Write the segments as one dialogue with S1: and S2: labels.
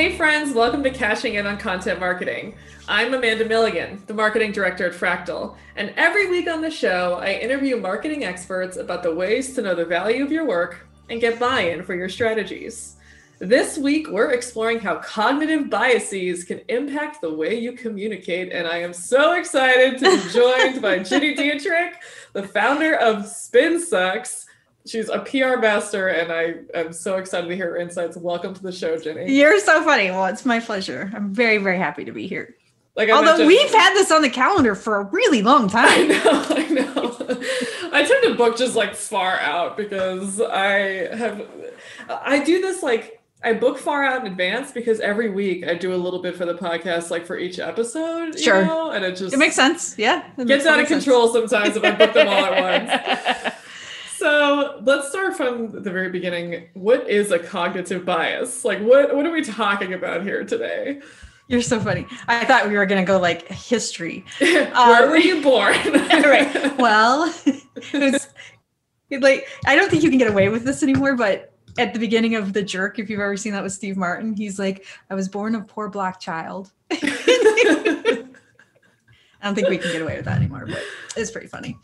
S1: Hey friends, welcome to Cashing In on Content Marketing. I'm Amanda Milligan, the marketing director at Fractal, and every week on the show, I interview marketing experts about the ways to know the value of your work and get buy-in for your strategies. This week, we're exploring how cognitive biases can impact the way you communicate, and I am so excited to be joined by Gini Dietrich, the founder of Spin Sucks. She's a PR master, and I am so excited to hear her insights. Welcome to the show, Gini.
S2: You're so funny. Well, it's my pleasure. I'm very, very happy to be here.
S1: Although
S2: we've had this on the calendar for a really long time.
S1: I know. I tend to book just like far out because I do this I book far out in advance because every week I do a little bit for the podcast, like for each episode,
S2: sure.
S1: You know? And it
S2: makes sense. Yeah.
S1: Gets out of control sometimes if I book them all at once. So let's start from the very beginning. What is a cognitive bias? Like what are we talking about here today?
S2: You're so funny. I thought we were going to go like history.
S1: Where were you born?
S2: Right. Well, I don't think you can get away with this anymore, but at the beginning of The Jerk, if you've ever seen that with Steve Martin, he's like, I was born a poor black child. I don't think we can get away with that anymore, but it's pretty funny.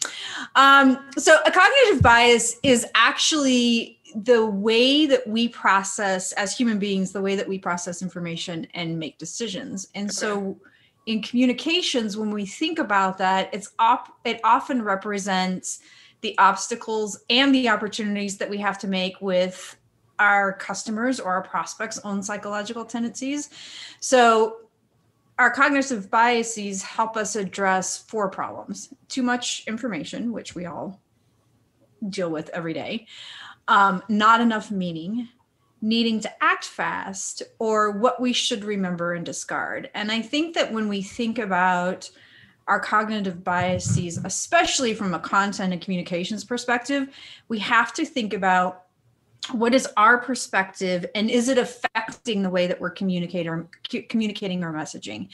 S2: So a cognitive bias is actually the way that we process as human beings, the way that we process information and make decisions. And so in communications, when we think about that, it often represents the obstacles and the opportunities that we have to make with our customers or our prospects' own psychological tendencies. So our cognitive biases help us address 4 problems: too much information, which we all deal with every day, not enough meaning, needing to act fast, or what we should remember and discard. And I think that when we think about our cognitive biases, especially from a content and communications perspective, we have to think about what is our perspective and is it affecting the way that we're communicating our messaging?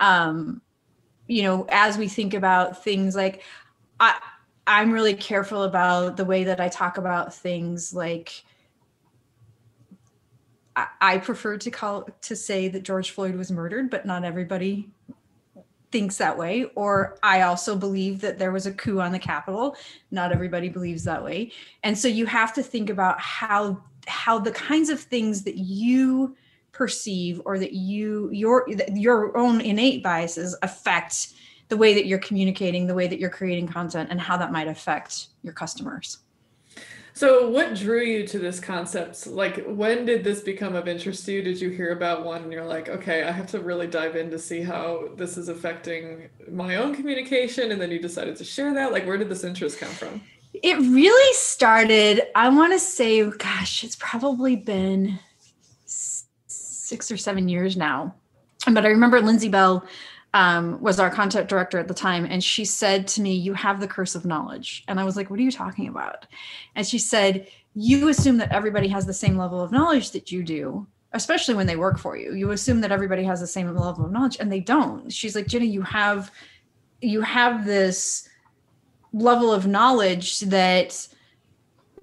S2: As we think about things like, I'm really careful about the way that I talk about things like, I prefer to say that George Floyd was murdered, but not everybody thinks that way. Or I also believe that there was a coup on the Capitol. Not everybody believes that way. And so you have to think about how the kinds of things that you perceive or that your own innate biases affect the way that you're communicating, the way that you're creating content, and how that might affect your customers.
S1: So what drew you to this concept? Like, when did this become of interest to you? Did you hear about one and you're like, okay, I have to really dive in to see how this is affecting my own communication? And then you decided to share that? Like, where did this interest come from?
S2: It really started, I want to say, gosh, it's probably been 6 or 7 years now. But I remember Lindsay Bell was our content director at the time. And she said to me, you have the curse of knowledge. And I was like, what are you talking about? And she said, you assume that everybody has the same level of knowledge that you do, especially when they work for you. You assume that everybody has the same level of knowledge, and they don't. She's like, Jenny, you have this level of knowledge that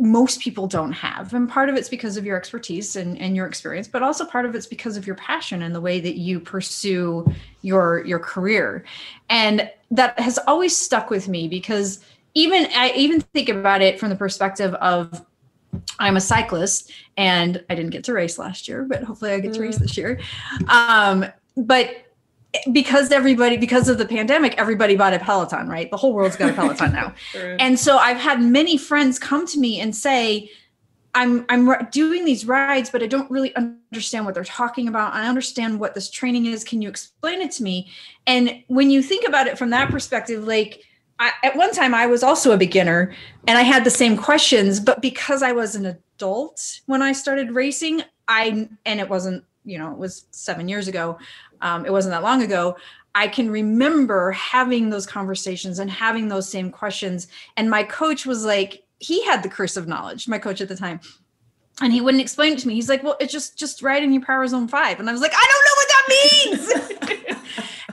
S2: most people don't have. And part of it's because of your expertise and your experience, but also part of it's because of your passion and the way that you pursue your career. And that has always stuck with me because I even think about it from the perspective of, I'm a cyclist and I didn't get to race last year, but hopefully I get to race this year. But because of the pandemic, everybody bought a Peloton, right? The whole world's got a Peloton now.
S1: Right.
S2: And so I've had many friends come to me and say, I'm doing these rides, but I don't really understand what they're talking about. I understand what this training is. Can you explain it to me? And when you think about it from that perspective, like at one time I was also a beginner and I had the same questions, but because I was an adult when I started racing, and it wasn't, it was 7 years ago. It wasn't that long ago. I can remember having those conversations and having those same questions. And my coach was like, he had the curse of knowledge, my coach at the time. And he wouldn't explain it to me. He's like, well, it's just right in your Power Zone 5. And I was like, I don't know what that means.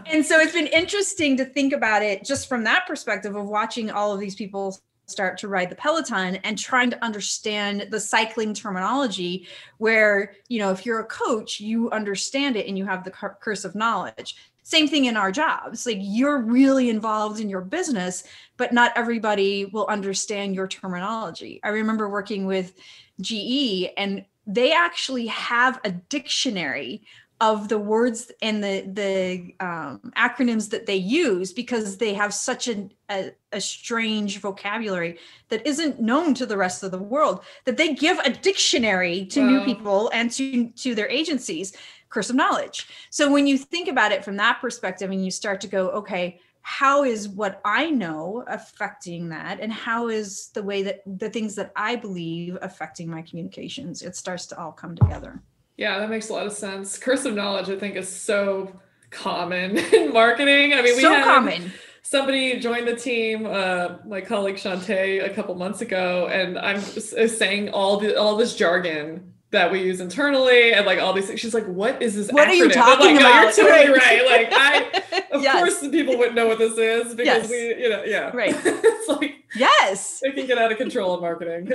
S2: And so it's been interesting to think about it just from that perspective of watching all of these people start to ride the Peloton and trying to understand the cycling terminology where, if you're a coach, you understand it and you have the cursive knowledge. Same thing in our jobs. Like, you're really involved in your business, but not everybody will understand your terminology. I remember working with GE, and they actually have a dictionary of the words and the acronyms that they use, because they have such a strange vocabulary that isn't known to the rest of the world, that they give a dictionary to new people and to their agencies, cursive knowledge. So when you think about it from that perspective and you start to go, okay, how is what I know affecting that? And how is the way that the things that I believe affecting my communications? It starts to all come together.
S1: Yeah, that makes a lot of sense. Cursive knowledge, I think, is so common in marketing. I mean, we had common. Somebody joined the team, my colleague Shantae, a couple months ago, and I'm saying all this jargon that we use internally and like all these things. She's like, "What is this?
S2: What
S1: acronym?"
S2: are you talking about?
S1: No, you're totally right. Like, of course, the people wouldn't know what this is because
S2: right.
S1: It's like,
S2: yes,
S1: it can get out of control in marketing.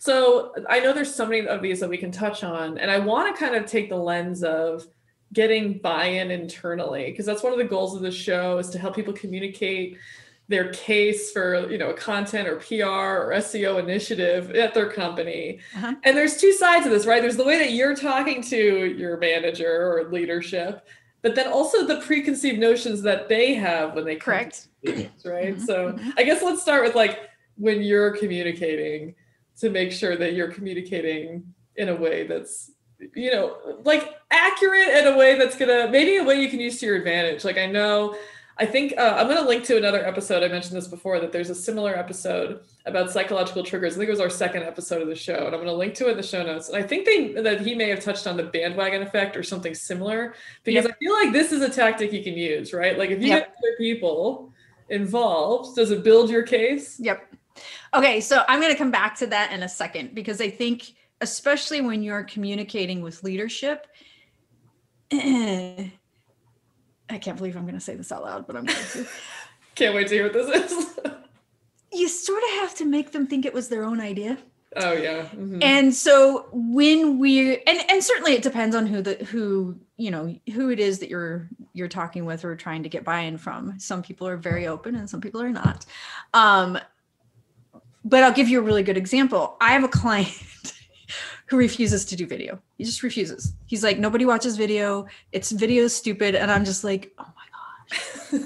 S1: So I know there's so many of these that we can touch on, and I want to kind of take the lens of getting buy-in internally, because that's one of the goals of the show, is to help people communicate their case for, a content or PR or SEO initiative at their company. Uh-huh. And there's two sides of this, right? There's the way that you're talking to your manager or leadership, but then also the preconceived notions that they have when they come to meetings, right? Mm-hmm. So I guess let's start with like when you're communicating, to make sure that you're communicating in a way that's, like accurate, in a way that's maybe a way you can use to your advantage. Like, I think I'm going to link to another episode. I mentioned this before, that there's a similar episode about psychological triggers. I think it was our second episode of the show, and I'm going to link to it in the show notes. And I think that he may have touched on the bandwagon effect or something similar, because I feel like this is a tactic you can use, right? Like, if you get other people involved, does it build your case?
S2: Yep. Okay, so I'm going to come back to that in a second, because I think, especially when you're communicating with leadership, I can't believe I'm going to say this out loud, but I'm going to.
S1: Can't wait to hear what this is.
S2: You sort of have to make them think it was their own idea.
S1: Oh yeah. Mm-hmm.
S2: And so when and certainly it depends on who it is that you're talking with or trying to get buy-in from. Some people are very open and some people are not. But I'll give you a really good example. I have a client who refuses to do video. He just refuses. He's like, nobody watches video. Video is stupid. And I'm just like, oh my gosh.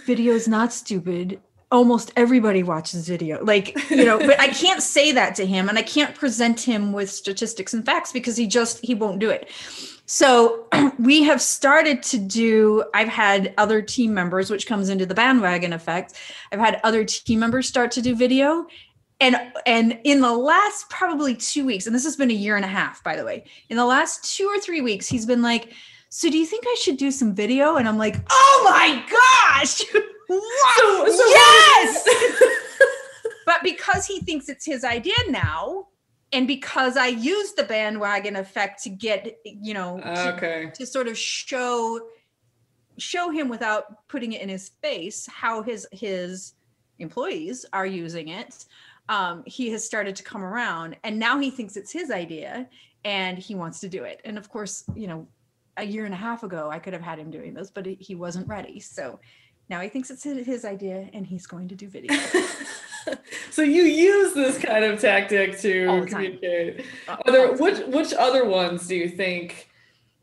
S2: Video is not stupid. Almost everybody watches video. Like, but I can't say that to him, and I can't present him with statistics and facts because he won't do it. So we have started to do, I've had other team members, which comes into the bandwagon effect. I've had other team members start to do video. And in the last probably 2 weeks, and this has been a year and a half, by the way, in the last 2 or 3 weeks, he's been like, so do you think I should do some video? And I'm like, oh my gosh, wow, yes. But because he thinks it's his idea now, and because I used the bandwagon effect to get, to sort of show him without putting it in his face how his employees are using it, he has started to come around, and now he thinks it's his idea and he wants to do it. And of course, a year and a half ago, I could have had him doing this, but he wasn't ready. So now he thinks it's his idea and he's going to do video.
S1: So you use this kind of tactic to communicate. Which other ones do you think,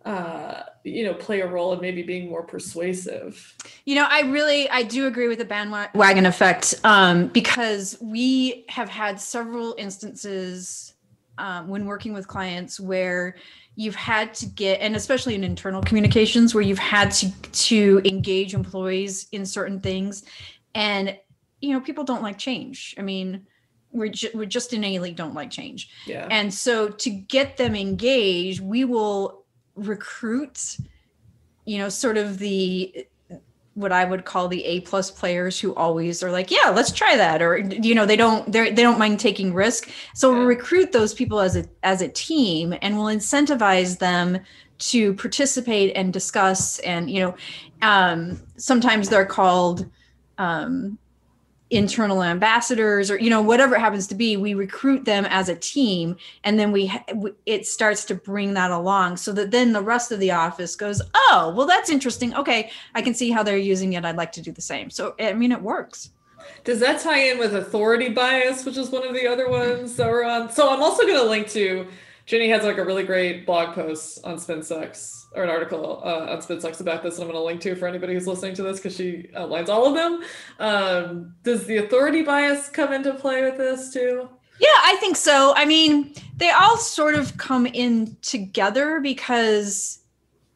S1: play a role in maybe being more persuasive?
S2: I do agree with the bandwagon effect, because we have had several instances when working with clients where you've had to get, and especially in internal communications, where you've had to engage employees in certain things, and people don't like change. I mean, we just innately don't like change.
S1: Yeah.
S2: And so to get them engaged, we will recruit, sort of what I would call the A+ players who always are like, yeah, let's try that. Or, they don't mind taking risk. So we'll recruit those people as a team, and we'll incentivize them to participate and discuss. And, sometimes they're called, internal ambassadors, or whatever it happens to be, we recruit them as a team, and then it starts to bring that along, so that then the rest of the office goes, oh, well, that's interesting, okay, I can see how they're using it, I'd like to do the same. So I mean, it works.
S1: Does that tie in with authority bias, which is one of the other ones that we're on? So I'm also going to link to, Ginny has like a really great blog post on SpinSucks, or an article on SpinSucks about this, and I'm going to link to for anybody who's listening to this, because she outlines all of them. Does the authority bias come into play with this too?
S2: Yeah, I think so. I mean, they all sort of come in together, because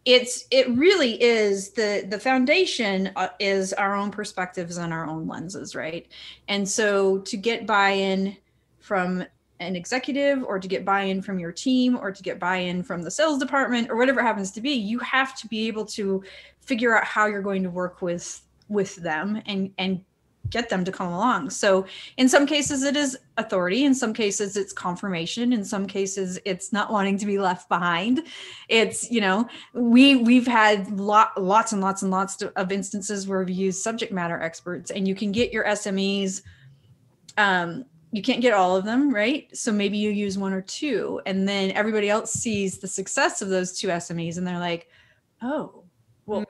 S2: it really is the foundation is our own perspectives and our own lenses, right? And so to get buy-in from an executive, or to get buy-in from your team, or to get buy-in from the sales department, or whatever it happens to be, you have to be able to figure out how you're going to work with them and get them to come along. So in some cases it is authority, in some cases it's confirmation, in some cases it's not wanting to be left behind. It's, we've had lots and lots and lots of instances where we've used subject matter experts, and you can get your SMEs, you can't get all of them, right? So maybe you use one or two, and then everybody else sees the success of those two SMEs, and they're like, oh, well,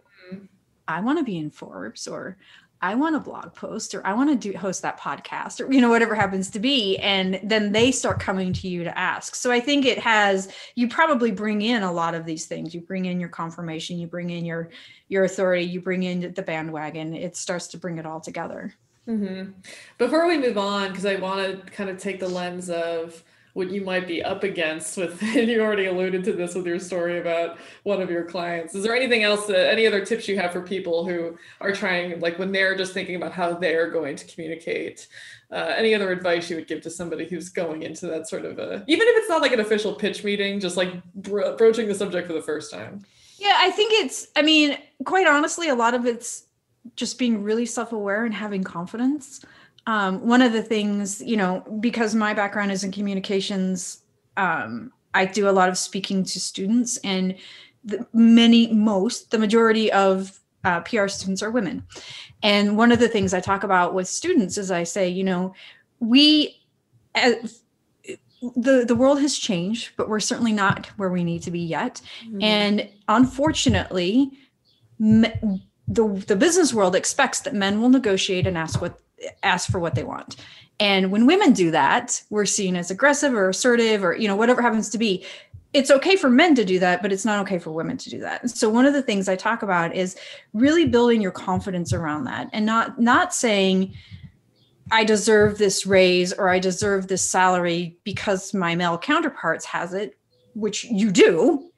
S2: I want to be in Forbes, or I want a blog post, or I want to host that podcast, or, whatever happens to be. And then they start coming to you to ask. So I think you probably bring in a lot of these things. You bring in your confirmation, you bring in your authority, you bring in the bandwagon. It starts to bring it all together.
S1: Mm-hmm. Before we move on, because I want to kind of take the lens of what you might be up against with, and you already alluded to this with your story about one of your clients. Is there anything else, any other tips you have for people who are trying, like when they're just thinking about how they're going to communicate? Any other advice you would give to somebody who's going into that sort of even if it's not like an official pitch meeting, just like broaching the subject for the first time?
S2: Yeah, I think quite honestly, a lot of it's just being really self-aware and having confidence. One of the things, because my background is in communications, I do a lot of speaking to students, and the majority of PR students are women. And one of the things I talk about with students is I say, the world has changed, but we're certainly not where we need to be yet. Mm-hmm. And unfortunately, the business world expects that men will negotiate and ask for what they want. And when women do that, we're seen as aggressive or assertive, or, whatever happens to be. It's okay for men to do that, but it's not okay for women to do that. And so one of the things I talk about is really building your confidence around that, and not saying, I deserve this raise, or I deserve this salary because my male counterparts has it, which you do,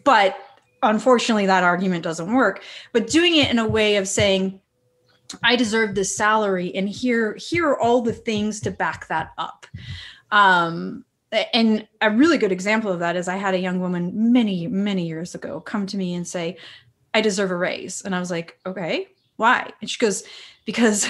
S2: but unfortunately that argument doesn't work. But doing it in a way of saying, I deserve this salary, and here are all the things to back that up. And a really good example of that is I had a young woman many, many years ago come to me and say, I deserve a raise. And I was like, okay, why? And she goes, because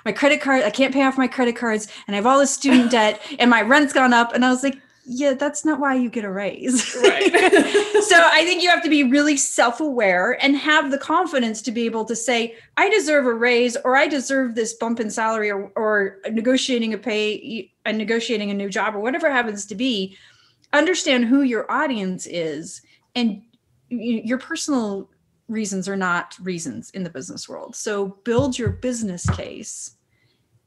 S2: my credit card, I can't pay off my credit cards, and I have all this student debt, and my rent's gone up. And I was like, yeah, that's not why you get a raise. Right. So I think you have to be really self-aware and have the confidence to be able to say, I deserve a raise, or I deserve this bump in salary, or negotiating negotiating a new job, or whatever it happens to be. Understand who your audience is, and your personal reasons are not reasons in the business world. So build your business case,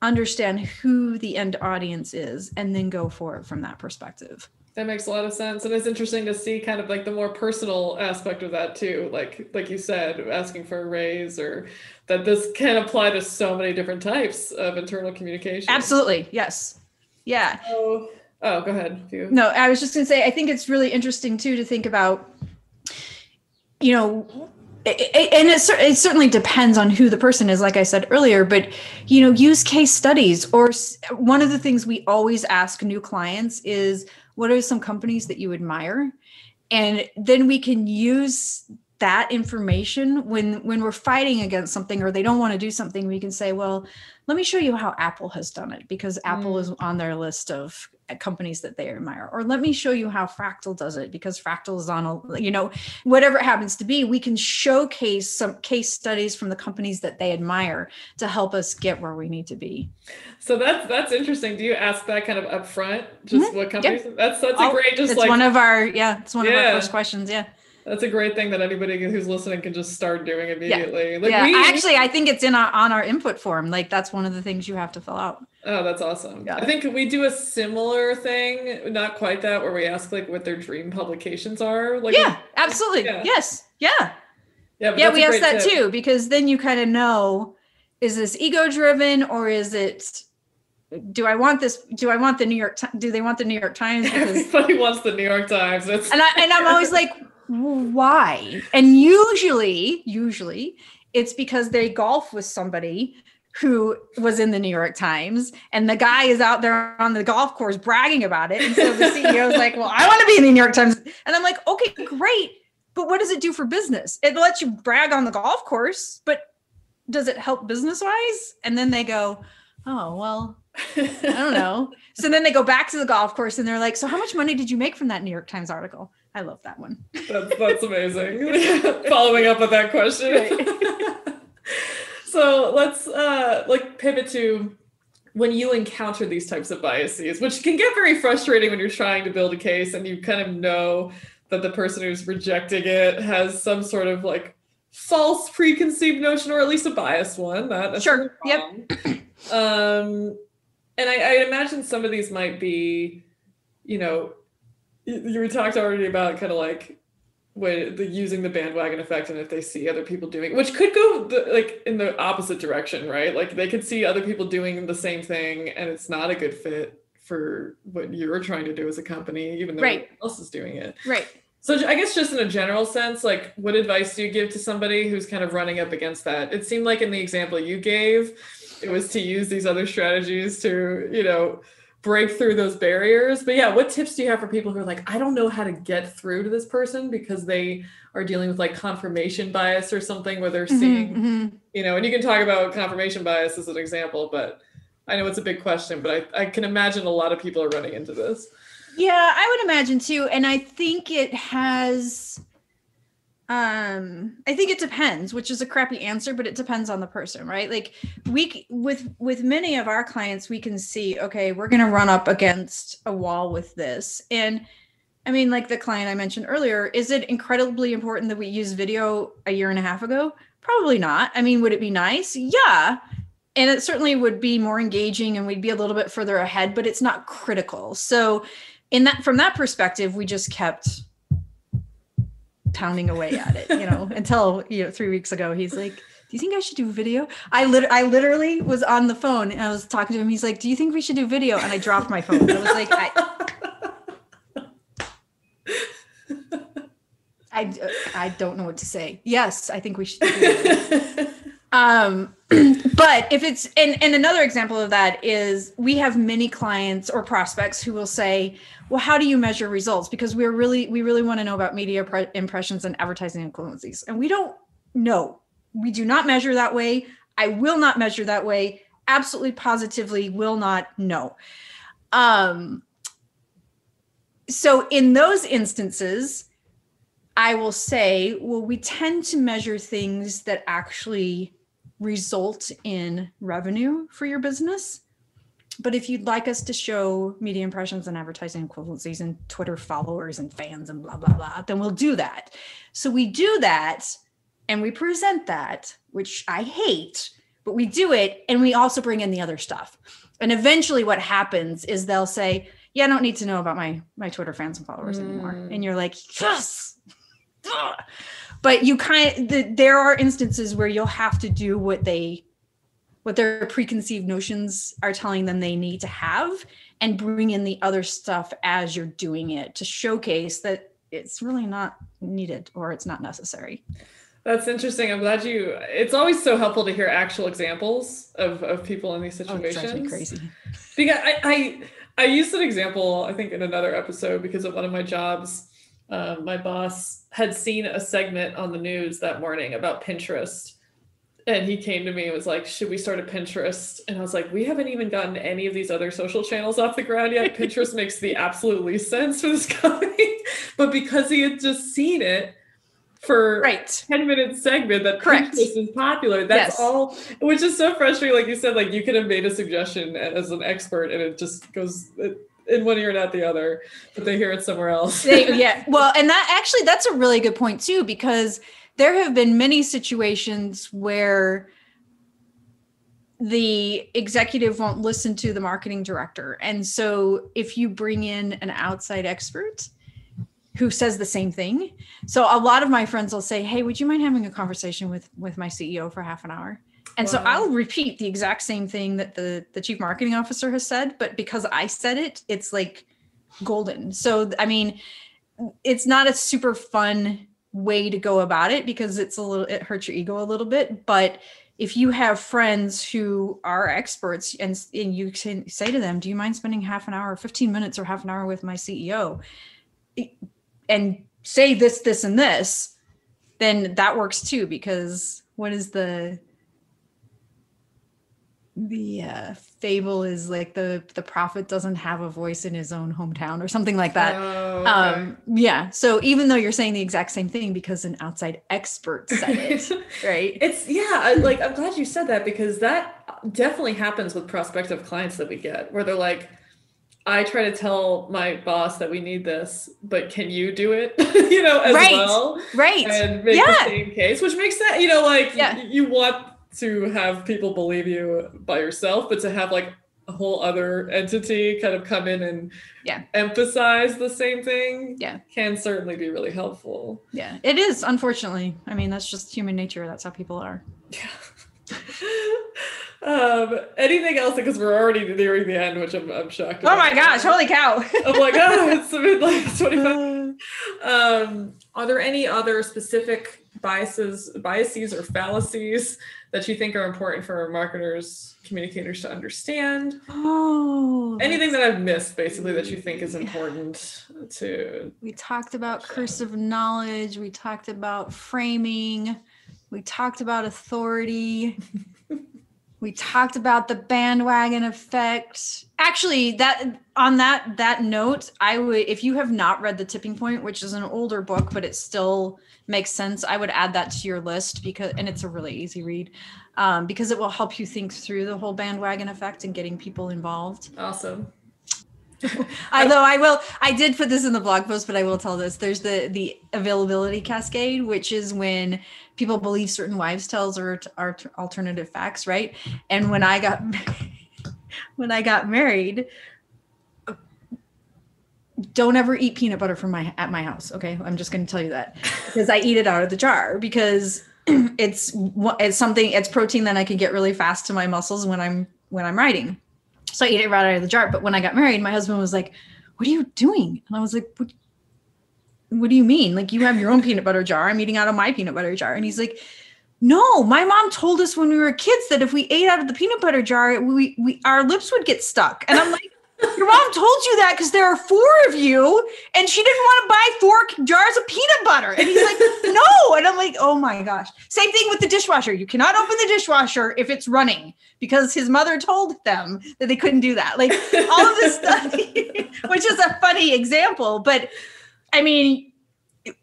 S2: understand who the end audience is, and then go for it from that perspective.
S1: That makes a lot of sense. And it's interesting to see kind of like the more personal aspect of that too. Like you said, asking for a raise, or that this can apply to so many different types of internal communication.
S2: Absolutely. Yes. Yeah.
S1: Oh, go ahead.
S2: No, I was just going to say, I think it's really interesting too, to think about, and it certainly depends on who the person is, like I said earlier, but, use case studies. Or one of the things we always ask new clients is, what are some companies that you admire? And then we can use that information when we're fighting against something, or they don't want to do something. We can say, well, let me show you how Apple has done it, because Apple is on their list of companies that they admire, or let me show you how Fractal does it, because Fractal is on whatever it happens to be. We can showcase some case studies from the companies that they admire to help us get where we need to be.
S1: So that's interesting. Do you ask that kind of upfront? Just what companies?
S2: Yeah.
S1: That's a great,
S2: it's one of our first questions. Yeah.
S1: That's a great thing that anybody who's listening can just start doing immediately.
S2: I think it's on our input form. Like, that's one of the things you have to fill out.
S1: Oh, that's awesome.
S2: Yeah.
S1: I think we do a similar thing, not quite that, where we ask like what their dream publications are. Like,
S2: yeah, absolutely. Yeah. Yes. Yeah.
S1: Yeah,
S2: we ask that too, because then you kind of know, is this ego driven, or is it, do I want the New York Times? Do they want the New York Times? Because
S1: everybody wants the New York Times. And
S2: I'm always like, why? And usually it's because they golf with somebody who was in the New York Times, and the guy is out there on the golf course bragging about it. And so the CEO is like, well, I want to be in the New York Times. And I'm like, okay, great. But what does it do for business? It lets you brag on the golf course, but does it help business wise? And then they go, oh, well, I don't know. So then they go back to the golf course and they're like, so how much money did you make from that New York Times article? I love that one.
S1: That's amazing. Following up with that question. Right. So let's pivot to when you encounter these types of biases, which can get very frustrating when you're trying to build a case and you kind of know that the person who's rejecting it has some sort of like false preconceived notion, or at least a biased one.
S2: Sure. Yep.
S1: And I imagine some of these might be, you talked already about kind of like using the bandwagon effect, and if they see other people doing, which could go in the opposite direction, right? Like they could see other people doing the same thing and it's not a good fit for what you're trying to do as a company, even though
S2: right.
S1: Everyone else is doing it.
S2: Right.
S1: So I guess just in a general sense, like what advice do you give to somebody who's kind of running up against that? It seemed like in the example you gave, it was to use these other strategies to, break through those barriers. But yeah, what tips do you have for people who are like, I don't know how to get through to this person because they are dealing with like confirmation bias or something, where they're seeing, and you can talk about confirmation bias as an example, but I know it's a big question, but I can imagine a lot of people are running into this.
S2: Yeah, I would imagine too. And I think it has, I think it depends, which is a crappy answer, but it depends on the person, right? Like with many of our clients, we can see, okay, we're going to run up against a wall with this. And I mean, like the client I mentioned earlier, is it incredibly important that we use video a year and a half ago? Probably not. I mean, would it be nice? Yeah. And it certainly would be more engaging and we'd be a little bit further ahead, but it's not critical. So from that perspective, we just kept pounding away at it, until 3 weeks ago, he's like, do you think I should do video? I literally was on the phone and I was talking to him. He's like, do you think we should do video? And I dropped my phone. I was like, I don't know what to say. Yes, I think we should do video. But if it's, and another example of that is we have many clients or prospects who will say, well, how do you measure results? Because we really want to know about media impressions and advertising equivalencies. And we don't know. We do not measure that way. I will not measure that way. Absolutely positively will not know. So in those instances, I will say, well, we tend to measure things that actually result in revenue for your business. But if you'd like us to show media impressions and advertising equivalencies and Twitter followers and fans and blah, blah, blah, then we'll do that. So we do that and we present that, which I hate, but we do it. And we also bring in the other stuff. And eventually what happens is they'll say, yeah, I don't need to know about my Twitter fans and followers anymore. And you're like, yes. But there are instances where you'll have to do what their preconceived notions are telling them they need to have, and bring in the other stuff as you're doing it to showcase that it's really not needed or it's not necessary.
S1: That's interesting. I'm glad it's always so helpful to hear actual examples of people in these situations.
S2: Oh, it drives me crazy.
S1: Because I used an example, I think in another episode, because of one of my jobs. My boss had seen a segment on the news that morning about Pinterest. And he came to me and was like, should we start a Pinterest? And I was like, we haven't even gotten any of these other social channels off the ground yet. Pinterest makes the absolute least sense for this company. But because he had just seen it for a 10-minute segment that Pinterest is popular, that's all, which is so frustrating. Like you said, like you could have made a suggestion as an expert and it just goes in one ear and out the other, but they hear it somewhere else.
S2: Well, and that's a really good point too, because there have been many situations where the executive won't listen to the marketing director. And so if you bring in an outside expert who says the same thing. So a lot of my friends will say, hey, would you mind having a conversation with my CEO for half an hour? And so I'll repeat the exact same thing that the chief marketing officer has said, but because I said it, it's like golden. So, I mean, it's not a super fun way to go about it because it hurts your ego a little bit. But if you have friends who are experts and you can say to them, do you mind spending half an hour, 15 minutes or half an hour with my CEO and say this, and this, then that works too, because what is the fable is like the prophet doesn't have a voice in his own hometown or something like that. So even though you're saying the exact same thing because an outside expert said it, right?
S1: Like I'm glad you said that, because that definitely happens with prospective clients that we get where they're like, I try to tell my boss that we need this, but can you do it, as well?
S2: Right.
S1: And make the same case, which makes sense, you want to have people believe you by yourself, but to have like a whole other entity kind of come in and emphasize the same thing can certainly be really helpful.
S2: Yeah, it is, unfortunately. I mean, that's just human nature. That's how people are.
S1: Anything else? Because we're already nearing the end, which I'm shocked about.
S2: Oh my gosh, holy cow.
S1: I'm like, it's been like 25. Are there any other specific biases or fallacies that you think are important for marketers, communicators to understand? Anything that I've missed, basically, that you think is important to...
S2: We talked about cursive knowledge. We talked about framing. We talked about authority. We talked about the bandwagon effect. Actually, that note, I would, if you have not read The Tipping Point, which is an older book, but it still makes sense, I would add that to your list and it's a really easy read, because it will help you think through the whole bandwagon effect and getting people involved.
S1: Awesome.
S2: Although I did put this in the blog post, but I will tell this. There's the availability cascade, which is when people believe certain wives' tales are alternative facts, right? And when I got married, don't ever eat peanut butter at my house. Okay, I'm just going to tell you that, because I eat it out of the jar, because it's protein that I can get really fast to my muscles when I'm riding. So I eat it right out of the jar. But when I got married, my husband was like, what are you doing? And I was like, what do you mean? Like, you have your own peanut butter jar. I'm eating out of my peanut butter jar. And he's like, no, my mom told us when we were kids that if we ate out of the peanut butter jar, our lips would get stuck. And I'm like, your mom told you that because there are 4 of you and she didn't want to buy 4 jars of peanut butter. And he's like, no. And I'm like, oh my gosh. Same thing with the dishwasher. You cannot open the dishwasher if it's running, because his mother told them that they couldn't do that. Like, all of this stuff, which is a funny example. But I mean,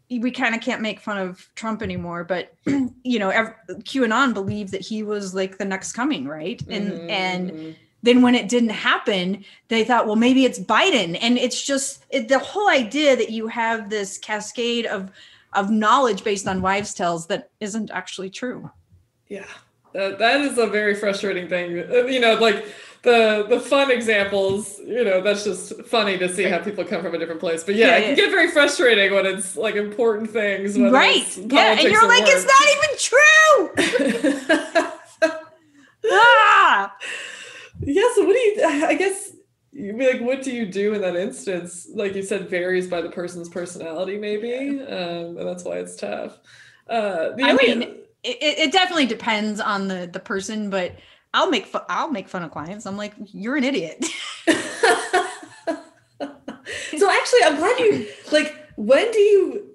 S2: we kind of can't make fun of Trump anymore, but QAnon believed that he was like the next coming, right? And then when it didn't happen, they thought, well, maybe it's Biden. And it's just the whole idea that you have this cascade of knowledge based on wives' tales that isn't actually true.
S1: Yeah, that is a very frustrating thing. Like the fun examples, that's just funny to see how people come from a different place. But it can get very frustrating when it's like important things.
S2: Right. Yeah. And you're like, it's not even true.
S1: Yeah, so what do you do in that instance? Like you said, varies by the person's personality, maybe, and that's why it's tough.
S2: It definitely depends on the person, but I'll make fun of clients. I'm like, you're an idiot.
S1: So actually, I'm glad you, like, when do you,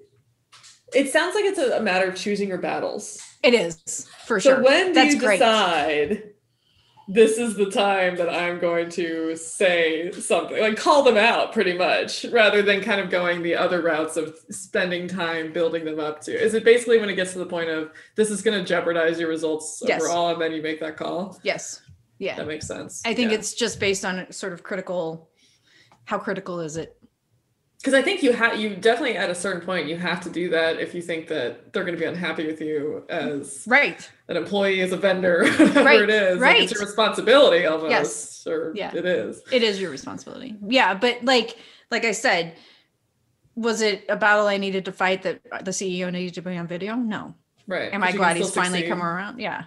S1: it sounds like it's a matter of choosing your battles.
S2: It is, for
S1: So
S2: sure.
S1: when do
S2: That's
S1: you
S2: great.
S1: decide this is the time that I'm going to say something, like call them out pretty much, rather than kind of going the other routes of spending time building them up to? Is it basically when it gets to the point of this is going to jeopardize your results
S2: Yes.
S1: overall, and then you make that call?
S2: Yes. Yeah.
S1: That makes sense.
S2: I think it's just based on sort of how critical is it?
S1: Because I think you definitely at a certain point you have to do that if you think that they're going to be unhappy with you as an employee, as a vendor, whatever it is. Like, it's your responsibility almost.
S2: Yes.
S1: Or it is.
S2: It is your responsibility. Yeah, but like I said, was it a battle I needed to fight that the CEO needed to be on video? No.
S1: Right.
S2: Am I glad he's finally come around? Yeah.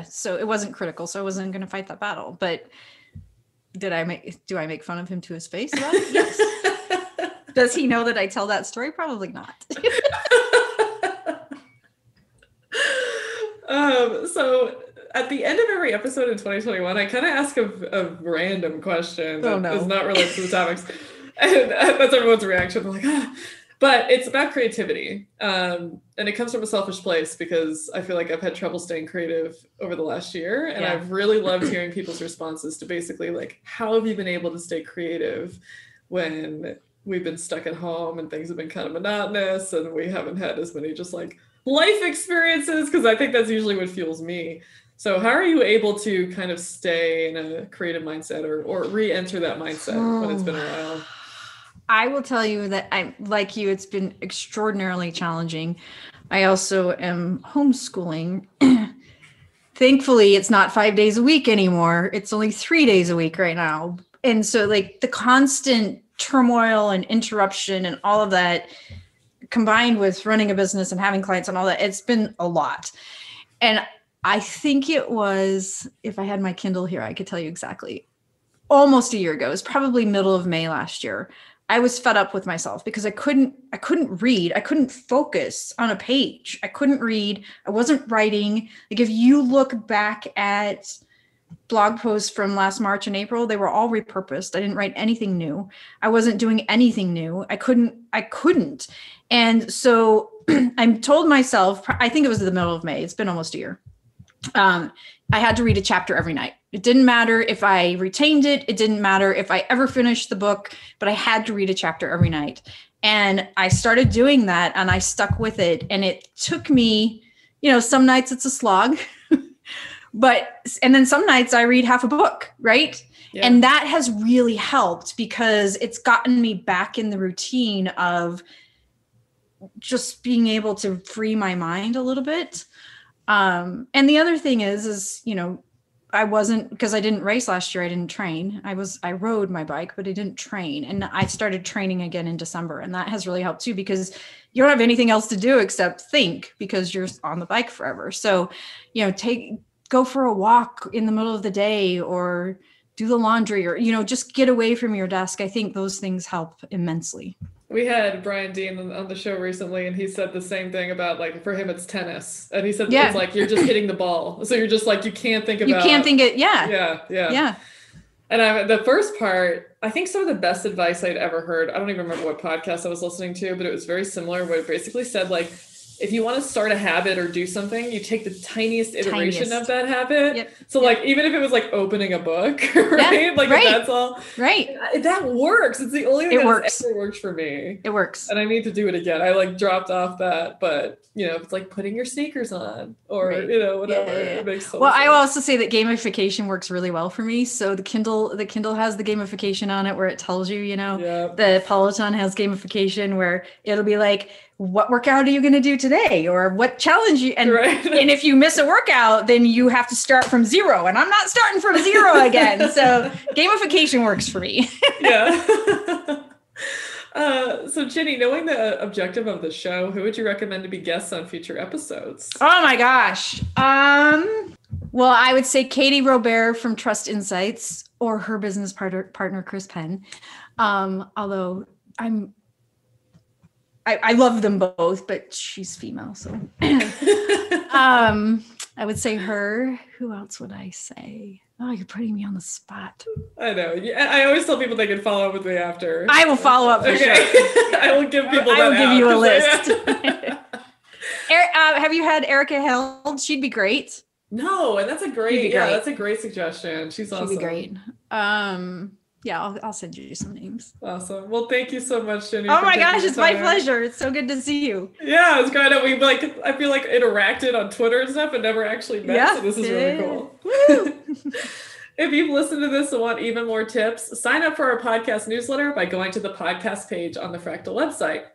S2: So it wasn't critical, so I wasn't going to fight that battle. But do I make fun of him to his face about it? Yes. Does he know that I tell that story? Probably not.
S1: So at the end of every episode in 2021, I kind of ask a random question that is not related to the topics. And that's everyone's reaction. They're like, ah. But it's about creativity. And it comes from a selfish place because I feel like I've had trouble staying creative over the last year. And I've really loved hearing people's responses to basically like, how have you been able to stay creative when we've been stuck at home and things have been kind of monotonous and we haven't had as many just like life experiences? Because I think that's usually what fuels me. So how are you able to kind of stay in a creative mindset or re-enter that mindset when it's been a while?
S2: I will tell you that I'm like you, it's been extraordinarily challenging. I also am homeschooling. Thankfully, it's not 5 days a week anymore. It's only 3 days a week right now. And so like the constant turmoil and interruption and all of that combined with running a business and having clients and all that, it's been a lot. And I think it was, if I had my Kindle here, I could tell you exactly, almost a year ago. It was probably middle of May last year. I was fed up with myself because I couldn't read. I couldn't focus on a page. I couldn't read. I wasn't writing. Like if you look back at blog posts from last March and April, they were all repurposed. I didn't write anything new. I wasn't doing anything new. I couldn't. And so I told myself, I think it was the middle of May. It's been almost a year. I had to read a chapter every night. It didn't matter if I retained it. It didn't matter if I ever finished the book, but I had to read a chapter every night. And I started doing that and I stuck with it. And it took me, some nights it's a slog, and then some nights I read half a book, right? Yeah. And that has really helped because it's gotten me back in the routine of just being able to free my mind a little bit. And the other thing is, I wasn't, because I didn't race last year. I didn't train. I rode my bike, but I didn't train. And I started training again in December. And that has really helped too, because you don't have anything else to do except think because you're on the bike forever. So, go for a walk in the middle of the day or do the laundry or, just get away from your desk. I think those things help immensely.
S1: We had Brian Dean on the show recently, and he said the same thing about, like, for him, it's tennis. And he said, it's like, you're just hitting the ball. So you're just like, you can't think about.
S2: You can't think it.
S1: Yeah. And the first part, I think some of the best advice I'd ever heard, I don't even remember what podcast I was listening to, but it was very similar, where it basically said, like, if you want to start a habit or do something, you take the tiniest iteration of that habit. Yep. So like, even if it was like opening a book, right? Yeah. Like that's all.
S2: Right.
S1: That works. It's the only thing that's ever worked for me.
S2: It works.
S1: And I need to do it again. I like dropped off that, but it's like putting your sneakers on or, whatever. It makes so
S2: well,
S1: sense.
S2: I will also say that gamification works really well for me. So the Kindle has the gamification on it where it tells you, the Peloton has gamification where it'll be like, what workout are you going to do today? Or what challenge and if you miss a workout, then you have to start from zero. And I'm not starting from zero again. So gamification works for me.
S1: Yeah. So Ginny, knowing the objective of the show, who would you recommend to be guests on future episodes?
S2: Oh my gosh. Well, I would say Katie Robert from Trust Insights or her business partner, Chris Penn. Although I love them both, but she's female. So I would say her. Who else would I say? Oh, you're putting me on the spot.
S1: I know. I always tell people they can follow up with me after.
S2: I will follow up for sure.
S1: I will give people
S2: I will give you a list. Have you had Erica Held? She'd be great.
S1: No, and that's a great suggestion. She's awesome.
S2: She'd be great. Yeah, I'll send you some names.
S1: Awesome. Well, thank you so much, Jenny.
S2: Oh my gosh, it's my pleasure. It's so good to see you.
S1: Yeah, it's great that we I feel like interacted on Twitter and stuff and never actually met. Yeah, so this is really cool. If you've listened to this and want even more tips, sign up for our podcast newsletter by going to the podcast page on the Fractal website.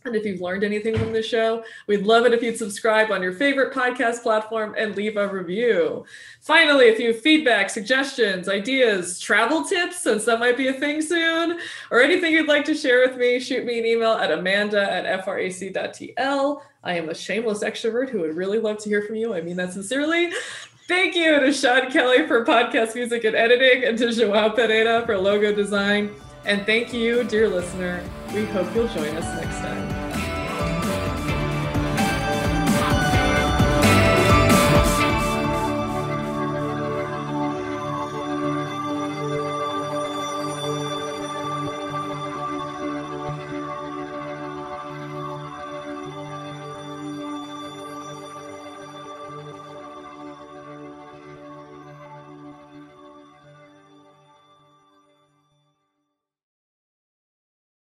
S1: And if you've learned anything from this show, we'd love it if you'd subscribe on your favorite podcast platform and leave a review. Finally, if you have feedback, suggestions, ideas, travel tips, since that might be a thing soon, or anything you'd like to share with me, shoot me an email at amanda@frac.tl. I am a shameless extrovert who would really love to hear from you. I mean that sincerely. Thank you to Sean Kelly for podcast music and editing, and to Joao Pereira for logo design. And thank you, dear listener. We hope you'll join us next time.